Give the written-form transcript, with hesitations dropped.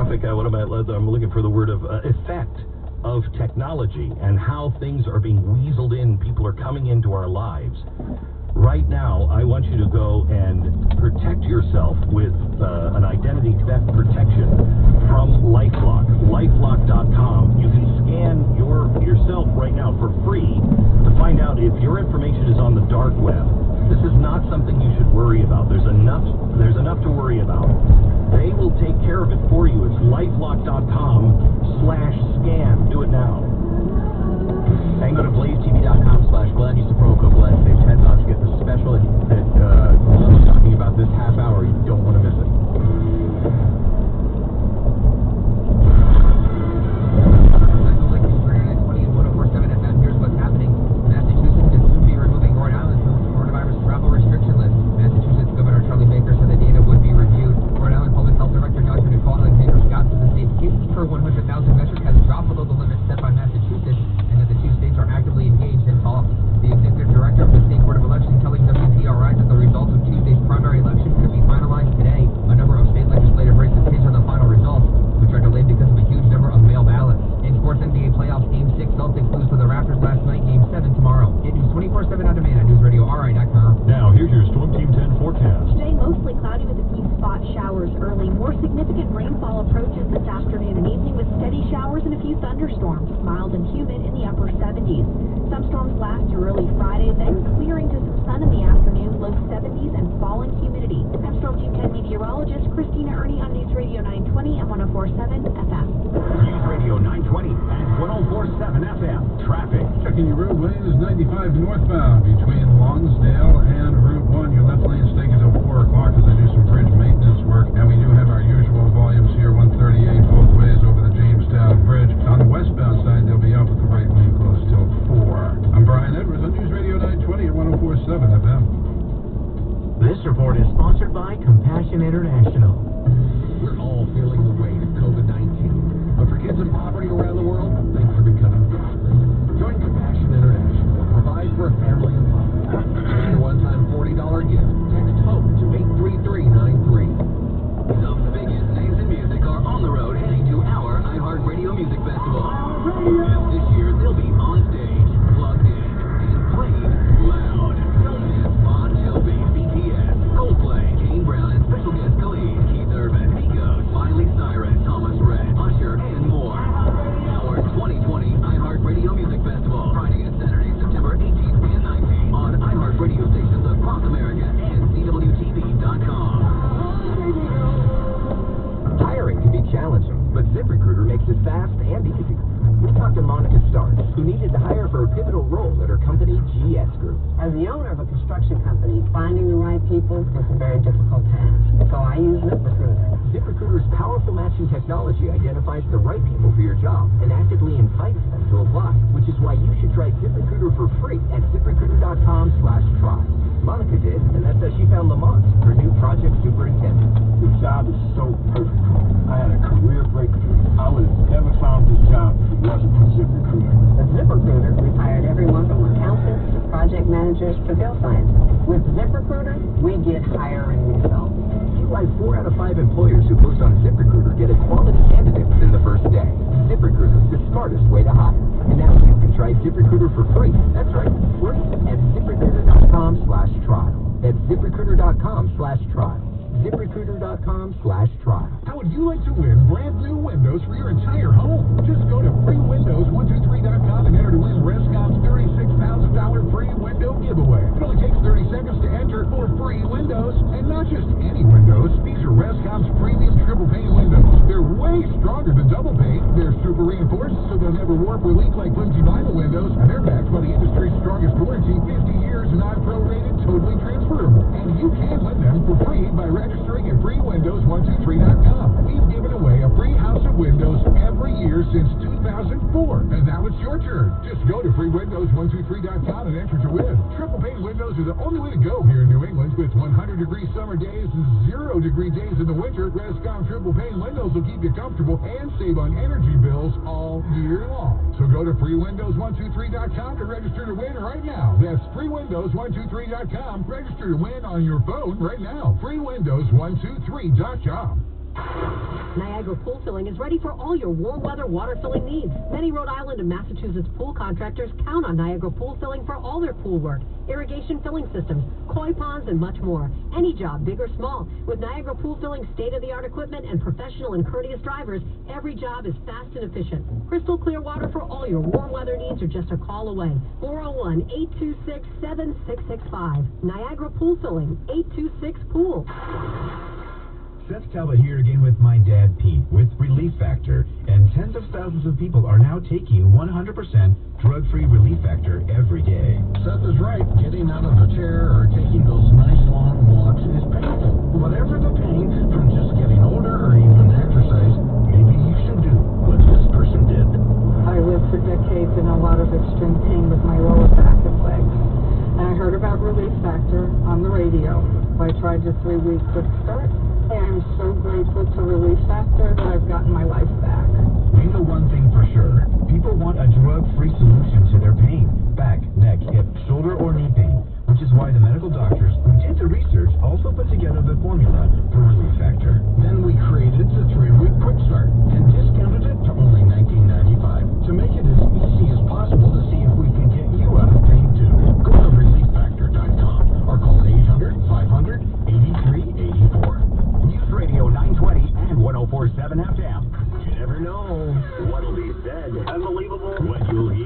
topic, I'm looking for the word of effect of technology and how things are being weaseled in. People are coming into our lives. Right now, I want you to go and protect yourself with an identity theft protection from LifeLock. LifeLock.com. You can scan yourself right now for free to find out if your information is on the dark web. This is not something you should worry about. There's enough to worry about. They will take care of it for you. It's LifeLock.com/scam. Do it now. And go to blazetv.com/Glenn. Use the promo code Glenn. Save $10 to get the special that Glenn's talking about this half hour. You don't want to miss it. Here's what's happening. Massachusetts could soon be removing Rhode Island from its coronavirus travel restriction list. Massachusetts Governor Charlie Baker said the data would be reviewed. Rhode Island Public Health Director Dr. Nicole Alexander Scott said the state's cases per 100,000 metric has dropped below the limit set by Massachusetts, and that the two states are actively engaged in talks. The executive director of the State Board of Elections telling WPRI that the results of Tuesday's primary election could be finalized today. A number of state legislative races hinge on the final results, which are delayed because of a huge number of mail ballots. In sports, NBA playoffs, Game 6, Celtics lose to the Raptors last night, Game 7 tomorrow. Get news 24/7 on demand at newsradiori.com. Now, here's your Storm Team 10 forecast. Today, mostly cloudy with a few spot showers early. More significant rainfall approaches this afternoon and evening with steady showers and a few thunderstorms. Mild and humid in the upper 70s. Some storms last through early Friday, then clearing to some sun in the afternoon, low 70s and falling humidity. I'm Storm Team 10 meteorologist Christina Ernie on News Radio 920 and 104.7 FM. News Radio 920 and 104.7 FM. Traffic. Checking your road lane is 95 northbound between Lonsdale and Route 1. Your left lane stays until 4 o'clock as they do some bridge maintenance work. And we do have our usual volumes here, 138 both ways over the Jamestown Bridge. On the westbound side, they'll be out with the right lane closed till 4. I'm Brian Edwards on News Radio 920 and 104.7 FM. This report is sponsored by Compassion International. We're all feeling the weight of COVID-19. But for kids in poverty around the world, things are becoming different. Join Compassion International. Provide for a family in poverty. Make your one-time $40 gift. Text HOPE to 83393. The biggest names in music are on the road heading to our iHeartRadio Music Festival. And this year, they'll be on stage, plugged in, and playing loud. Don't miss Bon Jovi, BTS, Coldplay, Kane Brown, and special guest Khalid, Keith Urban, Migos, Miley Cyrus, Thomas Rhett, Usher, and more. Our 2020 iHeartRadio Music Festival, Friday and Saturday, September 18th and 19th, on iHeartRadio stations across America and CWTV.com. Hiring can be challenging, but ZipRecruiter makes it fast and easy. We talked to Monica Starks, who needed to hire for a pivotal role at her company, GS Group. As the owner of a construction company, finding the right people is a very difficult task. So I use ZipRecruiter. ZipRecruiter's powerful matching technology identifies the right people for your job and actively invites them to apply, which is why you should try ZipRecruiter for free at ZipRecruiter.com/try. Monica did, and that's how she found Lamont, her new project superintendent. The job is so perfect. I had a career breakthrough. I would have never found this job if it wasn't for ZipRecruiter. With ZipRecruiter, we've hired everyone from accountants to project managers to bill scientists. With ZipRecruiter, we get hiring results. See why 4 out of 5 employers who post on ZipRecruiter get a quality candidate within the first day. ZipRecruiter, the smartest way to hire. And now you can try ZipRecruiter for free. That's right, free at ZipRecruiter.com/trial. That's ZipRecruiter.com/trial. ZipRecruiter.com/trial. How would you like to win brand new windows for your entire home? Just go to freewindows123.com and enter to win Rescom's $36,000 free window giveaway. It only takes 30 seconds to enter for free windows. And not just any windows. These are Rescom's premium triple pane windows. They're way stronger than double pane. They're super reinforced so they'll never warp or leak like flimsy vinyl windows. And they're backed by the industry's strongest warranty, 50 years, non-prorated, totally transferable. And you can win them for free by registering at freewindows123.com. We've given away a free house of windows every year since 2004. And now it's your turn. Just go to freewindows123.com and enter to win. Triple pane windows are the only way to go here in New England. With 100-degree summer days and 0-degree days in the winter, Rescom triple pane windows will keep you comfortable and save on energy bills all year long. So go to freewindows123.com to register to win right now. That's freewindows123.com. Register to win on your phone right now. freewindows123.com. Niagara Pool Filling is ready for all your warm weather water filling needs. Many Rhode Island and Massachusetts pool contractors count on Niagara Pool Filling for all their pool work, irrigation filling systems, koi ponds, and much more. Any job, big or small. With Niagara Pool Filling state-of-the-art equipment and professional and courteous drivers, every job is fast and efficient. Crystal clear water for all your warm weather needs are just a call away. 401-826-7665. Niagara Pool Filling, 826-POOL. Seth Talbot here again with my dad, Pete, with Relief Factor. And tens of thousands of people are now taking 100% drug-free Relief Factor every day. Seth is right. Getting out of the chair or taking those nice long walks is painful. Whatever the pain, from just getting older or even exercise, maybe you should do what this person did. I lived for decades in a lot of extreme pain with my lower back and legs. And I heard about Relief Factor on the radio. I tried the 3-week quick start. I'm so grateful to Relief Factor that I've gotten my life back. We know one thing for sure. People want a drug-free solution to their pain. Back, neck, hip, shoulder, or knee pain. Which is why the medical doctors who did the research also put together the formula for Relief Factor. Then we created the 3-week quick start and discounted it to only $19.95 to make it as easy as possible to see if we can get you out of pain too. Go to relieffactor.com or call 800-500-8384. News Radio 920 and 104.7 FM.